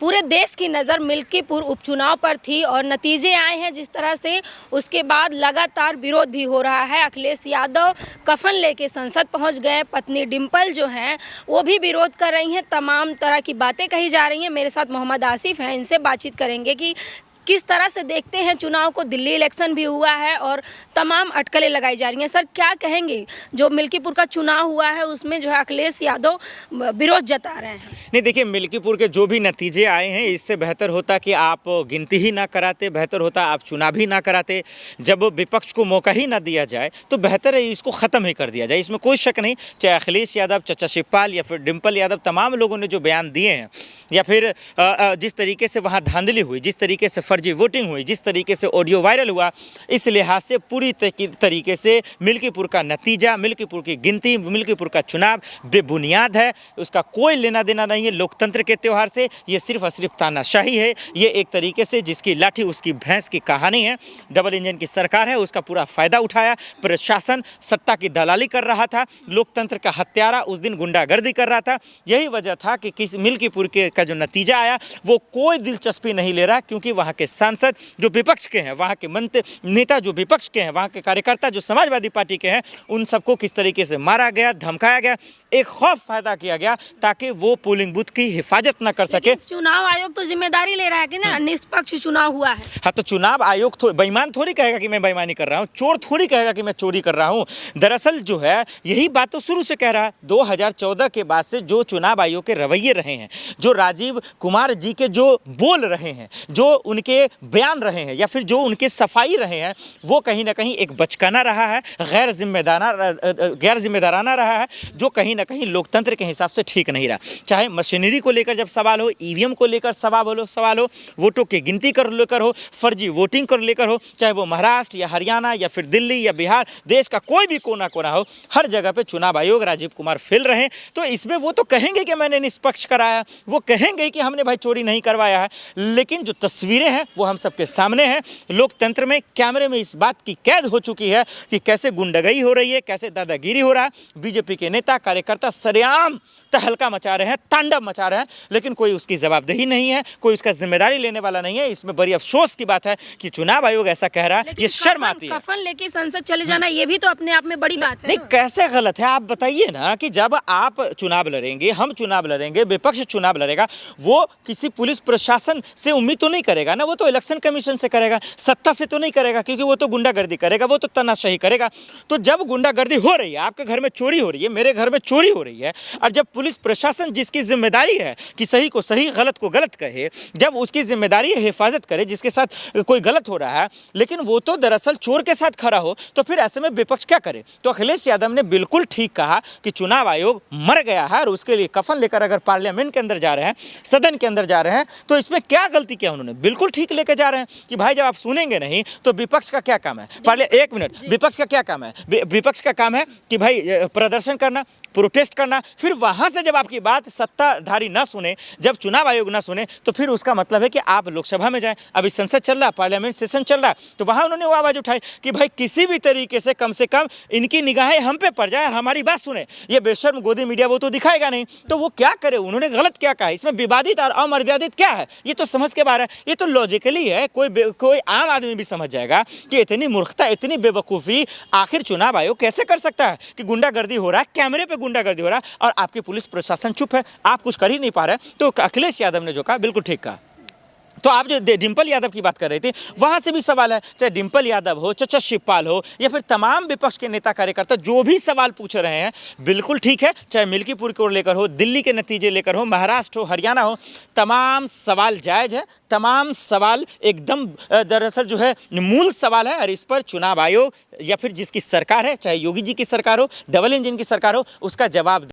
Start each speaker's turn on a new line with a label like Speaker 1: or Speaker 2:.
Speaker 1: पूरे देश की नज़र मिल्कीपुर उपचुनाव पर थी और नतीजे आए हैं जिस तरह से, उसके बाद लगातार विरोध भी हो रहा है। अखिलेश यादव कफन लेके संसद पहुंच गए, पत्नी डिंपल जो हैं वो भी विरोध कर रही हैं, तमाम तरह की बातें कही जा रही हैं। मेरे साथ मोहम्मद आसिफ हैं, इनसे बातचीत करेंगे कि किस तरह से देखते हैं चुनाव को। दिल्ली इलेक्शन भी हुआ है और तमाम अटकलें लगाई जा रही हैं। सर, क्या कहेंगे, जो मिल्कीपुर का चुनाव हुआ है उसमें जो है अखिलेश यादव विरोध जता रहे हैं?
Speaker 2: नहीं, देखिए, मिल्कीपुर के जो भी नतीजे आए हैं, इससे बेहतर होता कि आप गिनती ही ना कराते, बेहतर होता आप चुनाव ही ना कराते। जब विपक्ष को मौका ही ना दिया जाए तो बेहतर है इसको ख़त्म ही कर दिया जाए। इसमें कोई शक नहीं, चाहे अखिलेश यादव, चाचा शिवपाल या फिर डिंपल यादव, तमाम लोगों ने जो बयान दिए हैं, या फिर जिस तरीके से वहाँ धांधली हुई, जिस तरीके से फर्जी वोटिंग हुई, जिस तरीके से ऑडियो वायरल हुआ, इस लिहाज से पूरी तरीके से मिल्कीपुर का नतीजा, मिल्कीपुर की गिनती, मिल्कीपुर का चुनाव बेबुनियाद है। उसका कोई लेना देना नहीं है लोकतंत्र के त्यौहार से। ये सिर्फ और सिर्फ तानाशाही है। ये एक तरीके से जिसकी लाठी उसकी भैंस की कहानी है। डबल इंजन की सरकार है, उसका पूरा फायदा उठाया। प्रशासन सत्ता की दलाली कर रहा था, लोकतंत्र का हत्यारा उस दिन गुंडागर्दी कर रहा था। यही वजह था कि किस मिल्कीपुर के का जो नतीजा आया वो कोई दिलचस्पी नहीं ले रहा, क्योंकि वहाँ के सांसद जो विपक्ष के हैं, वहाँ के मंत्री नेता जो विपक्ष के हैं, वहाँ के कार्यकर्ता जो समाजवादी पार्टी के हैं, उन सबको किस तरीके से मारा गया, धमकाया गया, एक खौफ पैदा किया गया ताकि वो पोलिंग बूथ की हिफाजत न कर सके।
Speaker 1: चुनाव आयोग तो जिम्मेदारी ले रहा है कि ना निष्पक्ष चुनाव हुआ है।
Speaker 2: हाँ, तो चुनाव आयोग बेईमान थोड़ी कहेगा कि मैं बेईमानी कर रहा हूँ, चोर थोड़ी कहेगा कि मैं चोरी कर रहा हूँ। दरअसल जो है यही बात तो शुरू से कह रहा है। 2014 के बाद से जो चुनाव आयोग के रवैये रहे हैं, जो राजीव कुमार जी के जो बोल रहे हैं, जो उनके बयान रहे हैं, या फिर जो उनके सफाई रहे हैं, वो कहीं ना कहीं एक बचकाना रहा है, गैर जिम्मेदाराना रहा है, जो कहीं ना कहीं लोकतंत्र के हिसाब से ठीक नहीं रहा। चाहे मशीनरी को लेकर जब सवाल हो, ईवीएम को लेकर सवाल हो, वोटों की गिनती कर लेकर हो, फर्जी वोटिंग कर लेकर हो, चाहे वो महाराष्ट्र या हरियाणा या फिर दिल्ली या बिहार, देश का कोई भी कोना कोना हो, हर जगह पे चुनाव आयोग राजीव कुमार फेल रहे। तो इसमें वो तो कहेंगे कि मैंने निष्पक्ष कराया, वो कहेंगे कि हमने भाई चोरी नहीं करवाया है, लेकिन जो तस्वीरें हैं वो हम सबके सामने हैं। लोकतंत्र में कैमरे में इस बात की कैद हो चुकी है कि कैसे गुंडागर्दी हो रही है, कैसे दादागिरी हो रहा है। बीजेपी के नेता कार्यकर्ता सरेआम तहलका मचा रहे हैं, तांडव मचा रहे हैं, लेकिन कोई उसकी जवाबदेही नहीं है, कोई उसका जिम्मेदारी लेने वाला नहीं है। इसमें बड़ी अफसोस की बात है कि चुनाव आयोग ऐसा कह रहा है, ये शर्म आती है।
Speaker 1: कफन लेके संसद चले जाना ये भी तो अपने आप में बड़ी बात है।
Speaker 2: नहीं, कैसे गलत है आप बताइए ना, कि जब आप चुनाव लड़ेंगे, हम चुनाव लड़ेंगे, विपक्ष चुनाव लड़ेगा, वो किसी पुलिस प्रशासन से उम्मीद तो नहीं करेगा ना, वो तो इलेक्शन कमीशन से करेगा, सत्ता से तो नहीं करेगा, क्योंकि वो तो गुंडागर्दी करेगा, वो तो तानाशाही करेगा। तो जब गुंडागर्दी हो रही है, आपके घर में चोरी हो रही है, मेरे घर में चोरी हो रही है, और जब पुलिस प्रशासन जिसकी जिम्मेदारी है कि सही को सही, गलत को गलत कहे, जब उसकी जिम्मेदारी है हिफाजत करे जिसके साथ कोई गलत हो रहा है, लेकिन वो तो दरअसल चोर के साथ खड़ा हो, तो फिर ऐसे में विपक्ष क्या करे? तो अखिलेश यादव ने बिल्कुल ठीक कहा कि चुनाव आयोग मर गया है, और उसके लिए कफन लेकर अगर पार्लियामेंट के अंदर जा रहे हैं, सदन के अंदर जा रहे हैं, तो इसमें क्या गलती किया उन्होंने? बिल्कुल ठीक लेकर जा रहे हैं कि भाई जब आप सुनेंगे नहीं तो विपक्ष का क्या काम है? एक मिनट, विपक्ष का क्या काम है? विपक्ष का काम है कि भाई प्रदर्शन करना, प्रोटेस्ट करना। फिर वहां से जब आपकी बात सत्ताधारी ना सुने, जब चुनाव आयोग ना सुने, तो फिर उसका मतलब है कि आप लोकसभा में जाएं। अभी संसद चल रहा, पार्लियामेंट सेशन चल रहा, तो वहां उन्होंने वो आवाज उठाई कि भाई किसी भी तरीके से कम इनकी निगाहें हम पे पड़ जाए, हमारी बात सुने। ये बेशर्म गोदी मीडिया वो तो दिखाएगा नहीं, तो वो क्या करे? उन्होंने गलत क्या कहा? इसमें विवादित और अमर्यादित क्या है? ये तो समझ के बाहर है। ये तो लॉजिकली है, कोई आम आदमी भी समझ जाएगा कि इतनी मूर्खता, इतनी बेवकूफ़ी आखिर चुनाव आयोग कैसे कर सकता है कि गुंडागर्दी हो रहा है, कैमरे पे गुंडागर्दी हो रहा है, और आपकी पुलिस प्रशासन चुप है, आप कुछ कर ही नहीं पा रहे। तो अखिलेश यादव ने जो कहा बिल्कुल ठीक कहा। तो आप जो डिंपल यादव की बात कर रहे थे, वहाँ से भी सवाल है, चाहे डिंपल यादव हो, चाचा शिवपाल हो, या फिर तमाम विपक्ष के नेता कार्यकर्ता जो भी सवाल पूछ रहे हैं, बिल्कुल ठीक है। चाहे मिल्कीपुर को लेकर हो, दिल्ली के नतीजे लेकर हो, महाराष्ट्र हो, हरियाणा हो, तमाम सवाल जायज़ है, तमाम सवाल एकदम दरअसल जो है मूल सवाल है। और इस पर चुनाव आयोग या फिर जिसकी सरकार है, चाहे योगी जी की सरकार हो, डबल इंजन की सरकार हो, उसका जवाब